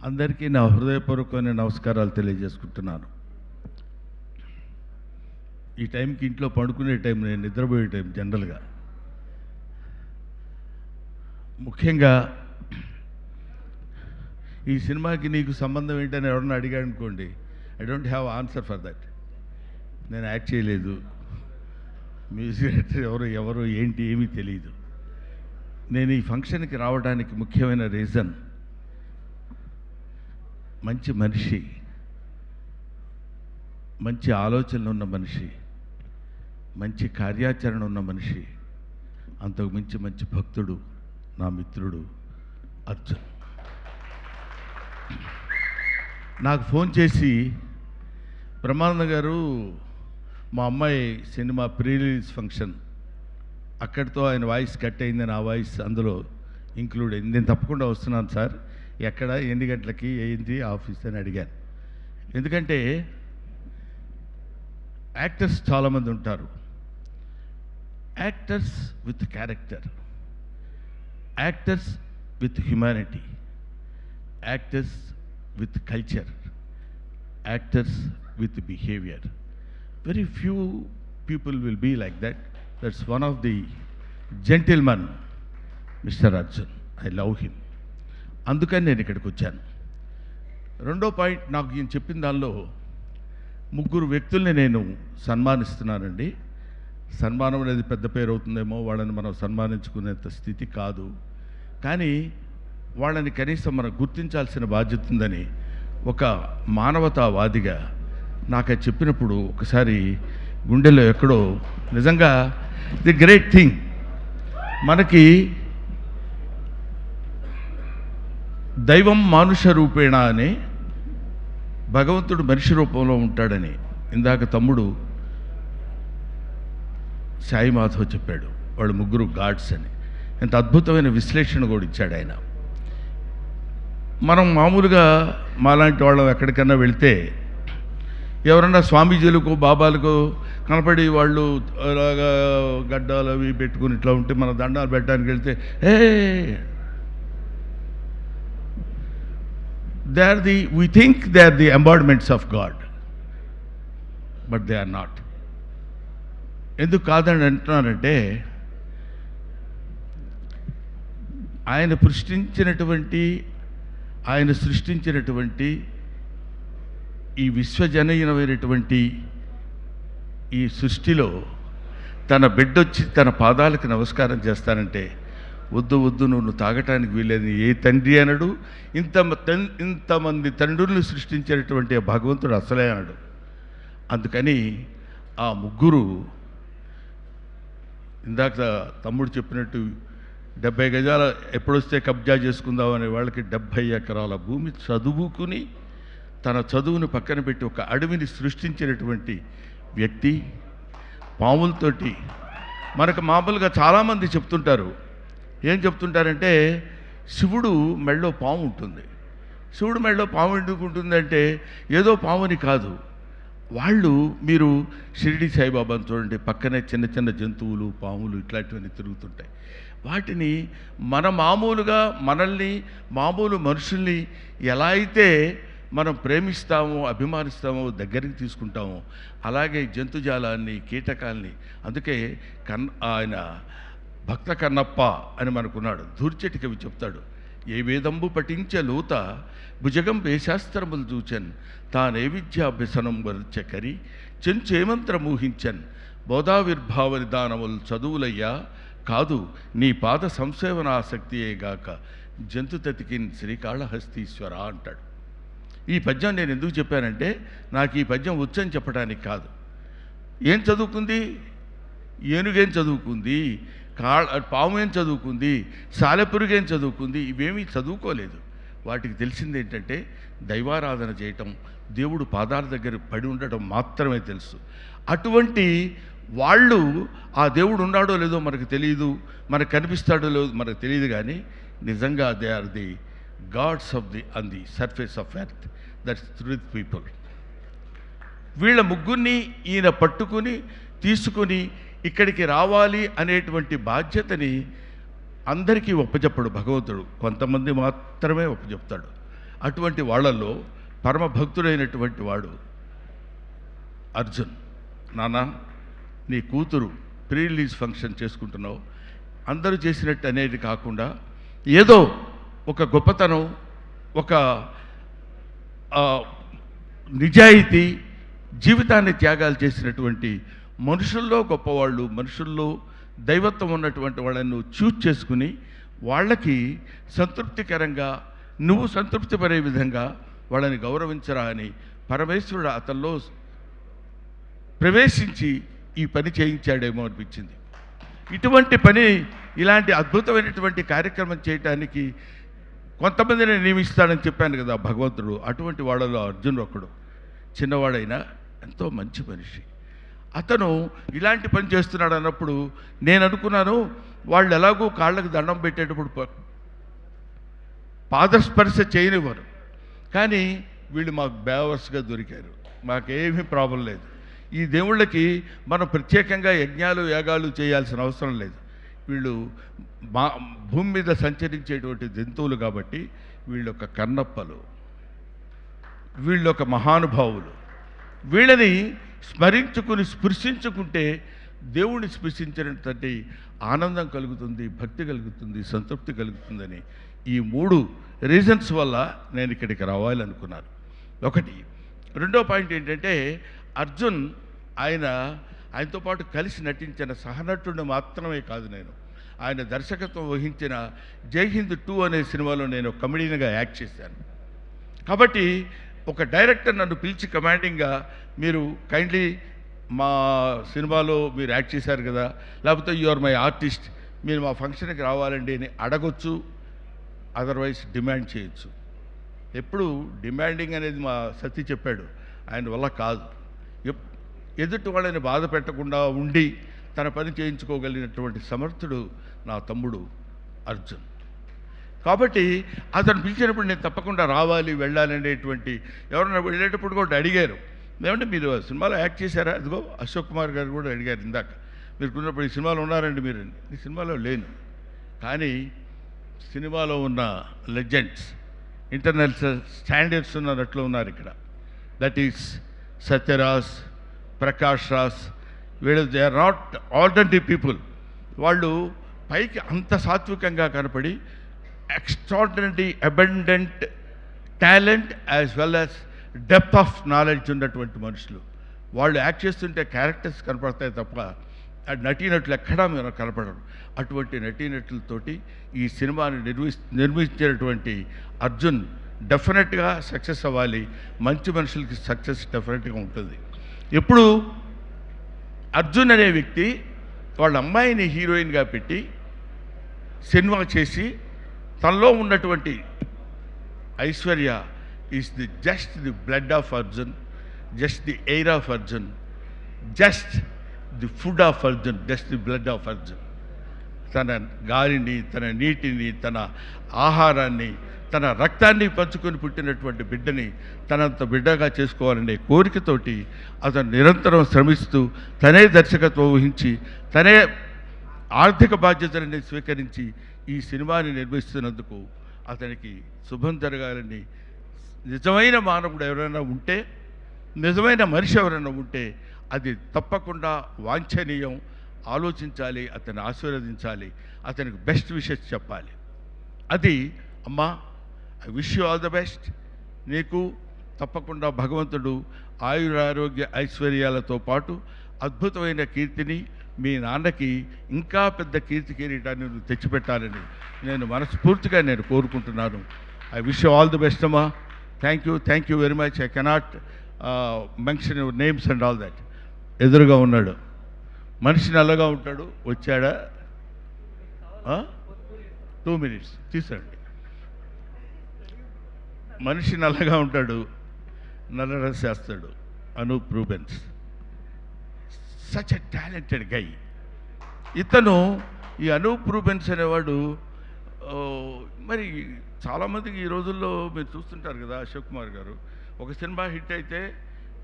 అందరికీ నా హృదయపూర్వకమైన నమస్కారాలు తెలియజేసుకుంటున్నాను. ఈ టైంకి ఇంట్లో పడుకునే టైం, నేను నిద్రపోయే టైం జనరల్గా. ముఖ్యంగా ఈ సినిమాకి నీకు సంబంధం ఏంటని ఎవరన్నా అడిగాడు అనుకోండి, I don't have answer for that. నేను యాక్ట్ చేయలేదు, మ్యూజిక్ డైరెక్టర్ ఎవరు ఏంటి ఏమీ తెలియదు. నేను ఈ ఫంక్షన్కి రావడానికి ముఖ్యమైన రీజన్, మంచి మనిషి, మంచి ఆలోచనలు ఉన్న మనిషి, మంచి కార్యాచరణ ఉన్న మనిషి, అంతకు మించి మంచి భక్తుడు, నా మిత్రుడు అర్జున్. నాకు ఫోన్ చేసి, బ్రహ్మానంద గారు మా అమ్మాయి సినిమా ప్రీ రిలీజ్ ఫంక్షన్, అక్కడితో ఆయన వాయిస్ కట్ అయింది, నా వాయిస్ అందులో ఇంక్లూడ్ అయింది, నేను తప్పకుండా వస్తున్నాను సార్, ఎక్కడ, ఎన్ని గంటలకి, ఏంటి ఆఫీస్ అని అడిగాను. ఎందుకంటే యాక్టర్స్ చాలామంది ఉంటారు, actors with character, actors with humanity, actors with culture, actors with behaviour. Very few people will be like that. That's one of the gentlemen, Mr. Arjun. I love him. అందుకని నేను ఇక్కడికి వచ్చాను. రెండో పాయింట్, నాకు ఈయన చెప్పిన దానిలో ముగ్గురు వ్యక్తుల్ని నేను సన్మానిస్తున్నానండి. సన్మానం అనేది పెద్ద పేరు అవుతుందేమో, వాళ్ళని మనం సన్మానించుకునేంత స్థితి కాదు, కానీ వాళ్ళని కనీసం మనం గుర్తించాల్సిన బాధ్యత ఉందని ఒక మానవతావాదిగా నాకు అది చెప్పినప్పుడు ఒకసారి గుండెల్లో ఎక్కడో, నిజంగా ది గ్రేట్ థింగ్, మనకి దైవం మానుష రూపేణ అని, భగవంతుడు మనిషి రూపంలో ఉంటాడని ఇందాక తమ్ముడు సాయి మాధవ్ చెప్పాడు. వాళ్ళు ముగ్గురు గాడ్స్ అని. ఎంత అద్భుతమైన విశ్లేషణ కూడా ఇచ్చాడు ఆయన. మనం మామూలుగా మాలాంటి వాళ్ళం ఎక్కడికన్నా వెళితే ఎవరన్నా స్వామీజీలకు బాబాలకు కనపడి వాళ్ళు అలాగా గడ్డాలు అవి పెట్టుకుని ఇట్లా ఉంటే మన దండాలు పెట్టడానికి వెళ్తే, we think they are the embodiments of God, but they are not. ఎందుకు కాదని అంటున్నానంటే, ఆయన సృష్టించినటువంటి ఈ విశ్వజనీయమైనటువంటి ఈ సృష్టిలో తన బిడ్డొచ్చి తన పాదాలకు నమస్కారం చేస్తానంటే, వద్దు వద్దు నువ్వు తాగటానికి వీలేదు ఏ తండ్రి అనడు. ఇంతమంది తండ్రుల్ని సృష్టించినటువంటి భగవంతుడు అసలే అనడు. అందుకని ఆ ముగ్గురు, ఇందాక తమ్ముడు చెప్పినట్టు 70 గజాల ఎప్పుడొస్తే కబ్జా చేసుకుందామనే వాళ్ళకి 70 ఎకరాల భూమి చదువుకుని తన చదువును పక్కన పెట్టి ఒక అడవిని సృష్టించినటువంటి వ్యక్తి. పాములతోటి మనకు మామూలుగా చాలామంది చెప్తుంటారు, ఏం చెప్తుంటారంటే శివుడు మెళ్ళో పాము ఉంటుంది. శివుడు మెళ్ళో పాము ఎందుకు ఉంటుందంటే ఏదో పాముని కాదు. వాళ్ళు, మీరు షిరిడి సాయిబాబాను చూడండి, పక్కనే చిన్న చిన్న జంతువులు, పాములు ఇట్లాంటివన్నీ తిరుగుతుంటాయి. వాటిని మామూలుగా మనల్ని, మామూలు మనుషుల్ని ఎలా అయితే మనం ప్రేమిస్తామో, అభిమానిస్తామో, దగ్గరికి తీసుకుంటామో, అలాగే జంతుజాలాన్ని, కీటకాల్ని. అందుకే ఆయన భక్త కన్నప్ప అని మనకున్నాడు. ధూర్చటి కవి చెప్తాడు, ఏ వేదంబు పఠించ లూత భుజగం వేశాస్త్రములు చూచన్ తానే విద్యాభ్యసనం వర్చకరి చెంచేమంత్ర మూహించన్ బోధావిర్భావ నిదానములు చదువులయ్యా కాదు నీ పాద సంసేవనాసక్తియేగాక జంతు తతికిన్ శ్రీకాళహస్తీశ్వర అంటాడు. ఈ పద్యం నేను ఎందుకు చెప్పానంటే, నాకు ఈ పద్యం వచ్చని చెప్పడానికి కాదు. ఏం చదువుకుంది? ఏనుగేం చదువుకుంది? పాము ఏం చదువుకుంది? సాలెపురుగేం చదువుకుంది? ఇవేమీ చదువుకోలేదు. వాటికి తెలిసింది ఏంటంటే దైవారాధన చేయటం, దేవుడు పాదాల దగ్గర పడి ఉండటం మాత్రమే తెలుసు. అటువంటి వాళ్ళు, ఆ దేవుడు ఉన్నాడో లేదో మనకు తెలియదు, మనకు కనిపిస్తాడో లేదో మనకు తెలియదు, కానీ నిజంగా they are the gods on the surface of earth. That's truth people. వీళ్ళ ముగ్గురిని ఈయన పట్టుకుని తీసుకుని ఇక్కడికి రావాలి అనేటువంటి బాధ్యతని అందరికీ ఒప్పచెప్పడు భగవంతుడు, కొంతమంది మాత్రమే ఒప్పచెప్తాడు. అటువంటి వాళ్ళల్లో పరమ భక్తుడైనటువంటి వాడు అర్జున్. నాన్న, నీ కూతురు ప్రీ రిలీజ్ ఫంక్షన్ చేసుకుంటున్నావు, అందరూ చేసినట్టు అనేది కాకుండా ఏదో ఒక గొప్పతనం, ఒక నిజాయితీ, జీవితాన్ని త్యాగాలు చేసినటువంటి మనుషుల్లో గొప్పవాళ్ళు, మనుషుల్లో దైవత్వం ఉన్నటువంటి వాళ్ళను చూజ్ చేసుకుని వాళ్ళకి సంతృప్తికరంగా, నువ్వు సంతృప్తి పడే విధంగా వాళ్ళని గౌరవించరా అని పరమేశ్వరుడు అతనిలో ప్రవేశించి ఈ పని చేయించాడేమో అనిపించింది. ఇటువంటి పని, ఇలాంటి అద్భుతమైనటువంటి కార్యక్రమం చేయటానికి కొంతమందిని నియమిస్తాడని చెప్పాను కదా భగవంతుడు. అటువంటి వాళ్ళలో అర్జున్ ఒకడు. చిన్నవాడైనా ఎంతో మంచి మనిషి. అతను ఇలాంటి పని చేస్తున్నాడు అన్నప్పుడు నేను అనుకున్నాను, వాళ్ళు ఎలాగో కాళ్ళకు దండం పెట్టేటప్పుడు పాదస్పర్శ చేయనివ్వరు, కానీ వీళ్ళు మాకు బేవర్స్గా దొరికారు, మాకేమీ ప్రాబ్లం లేదు. ఈ దేవుళ్ళకి మనం ప్రత్యేకంగా యజ్ఞాలు యాగాలు చేయాల్సిన అవసరం లేదు. వీళ్ళు భూమి మీద సంచరించేటువంటి జంతువులు కాబట్టి వీళ్ళొక కన్నప్పలు, వీళ్ళొక మహానుభావులు. వీళ్ళని స్మరించుకుని స్పృశించుకుంటే దేవుణ్ణి స్పృశించినటువంటి ఆనందం కలుగుతుంది, భక్తి కలుగుతుంది, సంతృప్తి కలుగుతుందని ఈ 3 రీజన్స్ వల్ల నేను ఇక్కడికి రావాలనుకున్నాను. ఒకటి. రెండో పాయింట్ ఏంటంటే, అర్జున్ ఆయనతో పాటు కలిసి నటించిన సహనటుడిని మాత్రమే కాదు, ఆయన దర్శకత్వం వహించిన జై హింద్ 2 అనే సినిమాలో నేను కమెడీగా యాక్ట్ చేశాను. కాబట్టి ఒక డైరెక్టర్ నన్ను పిలిచి కమాండింగ్గా, మీరు కైండ్లీ మా సినిమాలో మీరు యాక్ట్ చేశారు కదా, లేకపోతే యు ఆర్ మై ఆర్టిస్ట్, మీరు మా ఫంక్షన్కి రావాలండి అని అడగొచ్చు, అదర్వైజ్ డిమాండ్ చేయొచ్చు. ఎప్పుడు డిమాండింగ్ అనేది మా సతీ చెప్పాడు, ఆయన వల్ల కాదు. ఎదుటి వాళ్ళని బాధ పెట్టకుండా ఉండి తన పని చేయించుకోగలిగినటువంటి సమర్థుడు నా తమ్ముడు అర్జున్. కాబట్టి అతను పిలిచినప్పుడు నేను తప్పకుండా రావాలి, వెళ్ళాలి అనేటువంటి, ఎవరైనా వెళ్ళేటప్పుడు కూడా అడిగారు, ఏమంటే మీరు సినిమాలో యాక్ట్ చేశారా? అదిగో అశోక్ కుమార్ గారు కూడా అడిగారు ఇందాక, మీరు ఉన్నప్పుడు ఈ సినిమాలో ఉన్నారండి మీరు? ఈ సినిమాలో లేను, కానీ సినిమాలో ఉన్న లెజెండ్స్, ఇంటర్నేషనల్ స్టాండర్డ్స్ ఉన్న నట్లు ఉన్నారు ఇక్కడ. That is Sathyaraj, Prakash Raj. వీళ్ళు they are not ordinary people. వాళ్ళు పైకి అంత సాత్వికంగా కనపడి extraordinary abundant talent as well as depth of knowledge ఉన్నటువంటి మనుషులు. వాళ్ళు యాక్ట్ చేస్తుంటే క్యారెక్టర్స్ కనపడతాయి తప్ప నటీనటులు ఎక్కడా మీరు కనపడరు. అటువంటి నటీనటులతోటి ఈ సినిమాని నిర్మించినటువంటి అర్జున్ డెఫినెట్గా సక్సెస్ అవ్వాలి. మంచి మనుషులకి సక్సెస్ డెఫినెట్గా ఉంటుంది. ఎప్పుడు అర్జున్ అనే వ్యక్తి వాళ్ళ అమ్మాయిని హీరోయిన్గా పెట్టి సినిమా చేసి తనలో ఉన్నటువంటి Aishwarya is just the blood of Arjun, just the air of Arjun, just the food of Arjun, just the blood of Arjun. తన గాలిని, తన నీటిని, తన ఆహారాన్ని, తన రక్తాన్ని పంచుకొని పుట్టినటువంటి బిడ్డని తనంత బిడ్డగా చేసుకోవాలనే కోరికతోటి అతను నిరంతరం శ్రమిస్తూ తనే దర్శకత్వం వహించి తనే ఆర్థిక బాధ్యతలని స్వీకరించి ఈ సినిమాని నిర్మిస్తున్నందుకు అతనికి శుభం జరగాలని, నిజమైన మానవుడు ఎవరైనా ఉంటే, నిజమైన మనిషి ఎవరైనా ఉంటే అది తప్పకుండా వాంఛనీయం. ఆలోచించాలి, అతన్ని ఆశీర్వదించాలి, అతనికి బెస్ట్ విషెస్ చెప్పాలి. అది అమ్మా, I wish you all the best. నీకు తప్పకుండా భగవంతుడు ఆయురారోగ్య ఐశ్వర్యాలతో పాటు అద్భుతమైన కీర్తిని, మీ నాన్నకి ఇంకా పెద్ద కీర్తి కిరీటాన్ని నువ్వు తెచ్చిపెట్టాలని నేను మనస్ఫూర్తిగా కోరుకుంటున్నాను. I wish you all the best అమ్మా. Thank you very much. I cannot mention your names and all that. ఎదురుగా ఉన్నాడు మనిషి, నల్లగా ఉంటాడు, వచ్చాడా? 2 minutes తీసండి. మనిషి నల్లగా ఉంటాడు, నల్ల డ్రెస్ వేస్తాడు. Anup Rubens, such a talented guy. ఇతను, ఈ అనూప్ రూబెన్స్ అనేవాడు, మరి చాలామందికి ఈ రోజుల్లో మీరు చూస్తుంటారు కదా, అశోక్ కుమార్ గారు ఒక సినిమా హిట్ అయితే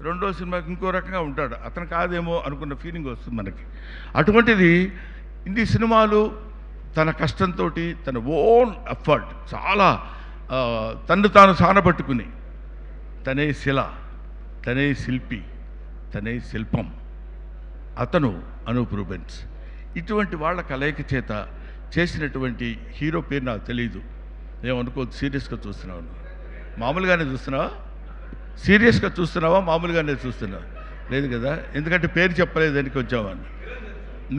రెండో సినిమాకి ఇంకో రకంగా ఉంటాడు. అతను కాదేమో అనుకున్న ఫీలింగ్ వస్తుంది మనకి. అటువంటిది ఇన్ని సినిమాలు తన కష్టంతో, తన ఓన్ ఎఫర్ట్, చాలా తన్ను తాను సానపట్టుకుని తనే శిల, తనే శిల్పి, తనే శిల్పం, అతను అనూప్ రూబెన్స్. ఇటువంటి వాళ్ళ కలయిక చేత చేసినటువంటి హీరో పేరు నాకు తెలియదు. ఏమనుకోవద్దు, సీరియస్గా చూస్తున్నావు, మామూలుగానే చూస్తున్నావా? సీరియస్గా చూస్తున్నావా మామూలుగానే చూస్తున్నావా? లేదు కదా, ఎందుకంటే పేరు చెప్పలేదని కొంచెం.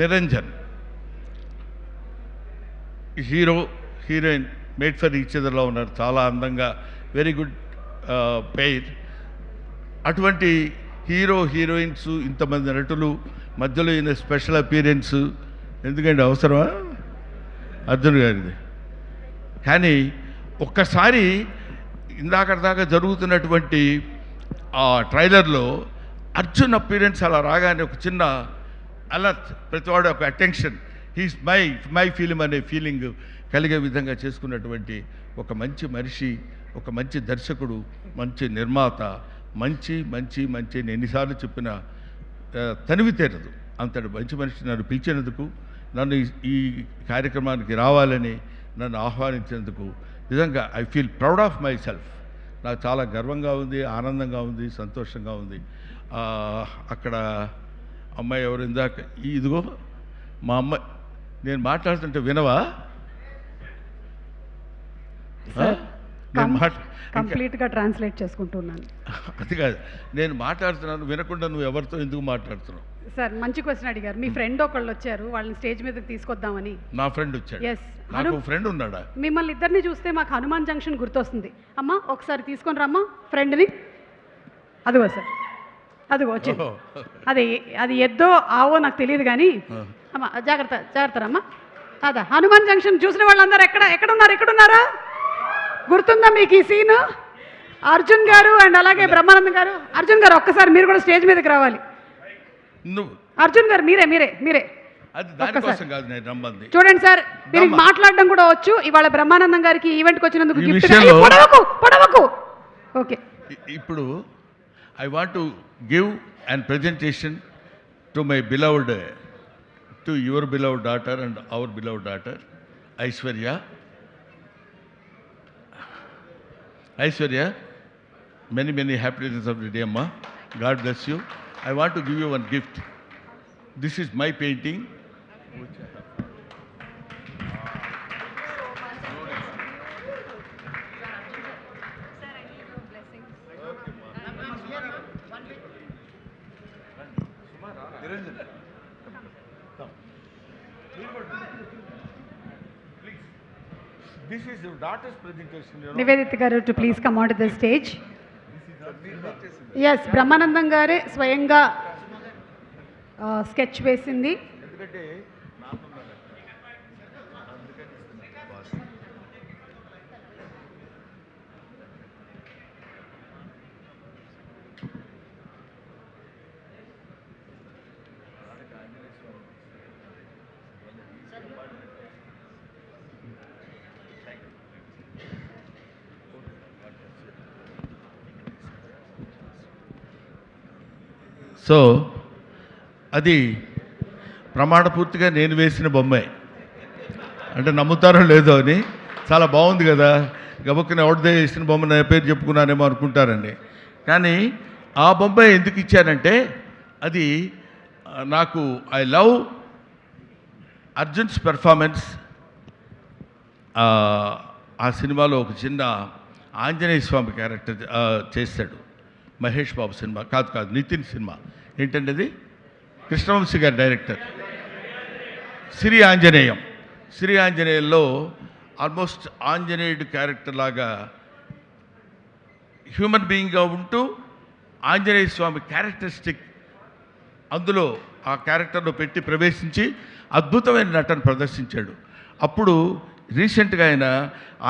Niranjan. Hero heroine made for each అదర్లో ఉన్నారు, చాలా అందంగా, వెరీ గుడ్ పెయిర్. అటువంటి హీరో హీరోయిన్స్, ఇంతమంది నటులు మధ్యలో ఈయన స్పెషల్ అపీరెన్స్ ఎందుకంటే అవసరమా అర్జున్ గారిది? కానీ ఒక్కసారి ఇందాకదాకా జరుగుతున్నటువంటి ఆ ట్రైలర్లో అర్జున్ అపీరెన్స్ అలా రాగానే ఒక చిన్న అలర్ట్, ప్రతివాడు ఒక అటెన్షన్, హీస్ మై ఫిలిం అనే ఫీలింగ్ కలిగే విధంగా చేసుకున్నటువంటి ఒక మంచి మనిషి, ఒక మంచి దర్శకుడు, మంచి నిర్మాత, మంచి మంచి మంచి ఎన్నిసార్లు చెప్పిన తనివి తీరదు అంతటి మంచి మనిషి నన్ను పిలిచినందుకు, నన్ను ఈ కార్యక్రమానికి రావాలని నన్ను ఆహ్వానించినందుకు నిజంగా I feel proud of my self. నాకు చాలా గర్వంగా ఉంది, ఆనందంగా ఉంది, సంతోషంగా ఉంది. అక్కడ అమ్మాయి ఎవరు ఇందాక, ఇదిగో మా అమ్మాయి, నేను మాట్లాడుతుంటే వినవా? కంప్లీట్గా ట్రాన్స్లేట్ చేసుకుంటున్నాను. అది కాదు, నేను మాట్లాడుతున్నాను వినకుండా నువ్వు ఎవరితో ఎందుకు మాట్లాడుతున్నావు? సార్ మంచి క్వశ్చన్ అడిగారు. మీ ఫ్రెండ్ ఒకళ్ళు వచ్చారు, వాళ్ళని స్టేజ్ మీదకి తీసుకొద్దామని. నా ఫ్రెండ్ వచ్చాడు? ఎస్. నాకు ఫ్రెండ్ ఉన్నాడా? మిమ్మల్ని ఇద్దరిని చూస్తే మాకు హనుమాన్ జంక్షన్ గుర్తొస్తుంది. అమ్మా ఒకసారి తీసుకొని రమ్మా ఫ్రెండ్ని. అదిగో సార్, అదిగో వచ్చింది. అది ఎద్దో ఆవో నాకు తెలియదు కానీ అమ్మా జాగ్రత్త జాగ్రత్త రమ్మా. అదా హనుమాన్ జంక్షన్ చూసిన వాళ్ళందరూ ఎక్కడున్నారా? గుర్తుందా మీకు ఈ సీను? అర్జున్ గారు అండ్ అలాగే బ్రహ్మానందం గారు. అర్జున్ గారు ఒక్కసారి మీరు కూడా స్టేజ్ మీదకి రావాలి. అర్జున్ గారు మీరే చూడండి సార్, మీరు మాట్లాడడం కూడా వచ్చు. ఇవాళ బ్రహ్మానందం గారికి ఈవెంట్కి వచ్చినందుకు పొడవకు. ఓకే, ఇప్పుడు I want to give and presentation to my beloved, to your beloved daughter and hour beloved daughter Aishwarya, many happiness of the day, Amma. God bless you. I want to give you one gift. This is my painting. This is your daughter's presentation. Nivedita garu to please come onto the stage. Yes, Brahmanandam gare స్వయంగా sketch వేసింది. So అది ప్రమాణపూర్తిగా నేను వేసిన బొమ్మే, అంటే నమ్ముతారో లేదో అని. చాలా బాగుంది కదా, గబుక్కున ఎవరిదే వేసిన బొమ్మ నా పేరు చెప్పుకున్నానేమో అనుకుంటారండి. కానీ ఆ బొమ్మ ఎందుకు ఇచ్చానంటే, అది నాకు ఐ లవ్ అర్జున్స్ పెర్ఫార్మెన్స్. ఆ సినిమాలో ఒక చిన్న ఆంజనేయ స్వామి క్యారెక్టర్ చేశాడు, మహేష్ బాబు సినిమా కాదు నితిన్ సినిమా. ఏంటంటే అది కృష్ణవంశీ గారి డైరెక్టర్. శ్రీ ఆంజనేయంలో ఆల్మోస్ట్ ఆంజనేయుడు క్యారెక్టర్ లాగా హ్యూమన్ బీయింగ్గా ఉంటూ ఆంజనేయ స్వామి క్యారెక్టరిస్టిక్ అందులో ఆ క్యారెక్టర్లో పెట్టి ప్రవేశించి అద్భుతమైన నటన ప్రదర్శించాడు. అప్పుడు రీసెంట్గా ఆయన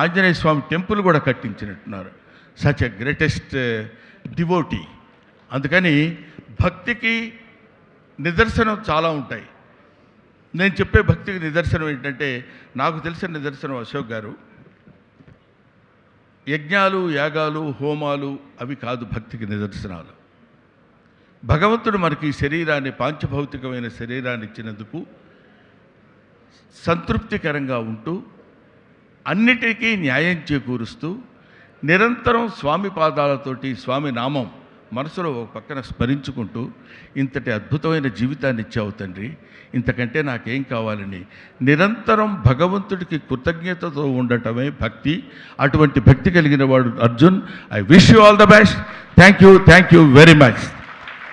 ఆంజనేయ స్వామి టెంపుల్ కూడా కట్టించినట్టున్నారు. Such a greatest devotee. అందుకని భక్తికి నిదర్శనం చాలా ఉంటాయి. నేను చెప్పే భక్తికి నిదర్శనం ఏంటంటే, నాకు తెలిసిన నిదర్శనం అశోక్ గారు, యజ్ఞాలు యాగాలు హోమాలు అవి కాదు భక్తికి నిదర్శనాలు. భగవంతుడు మనకి ఈ శరీరాన్ని, పాంచభౌతికమైన శరీరాన్ని ఇచ్చినందుకు సంతృప్తికరంగా ఉంటూ అన్నిటికీ న్యాయం చేకూరుస్తూ నిరంతరం స్వామి పాదాలతోటి స్వామి నామం మనసులో ఒక పక్కన స్మరించుకుంటూ ఇంతటి అద్భుతమైన జీవితాన్ని ఇచ్చావు తండ్రి, ఇంతకంటే నాకేం కావాలని నిరంతరం భగవంతుడికి కృతజ్ఞతతో ఉండటమే భక్తి. అటువంటి భక్తి కలిగిన వాడు Arjun. I wish you all the best. Thank you very much.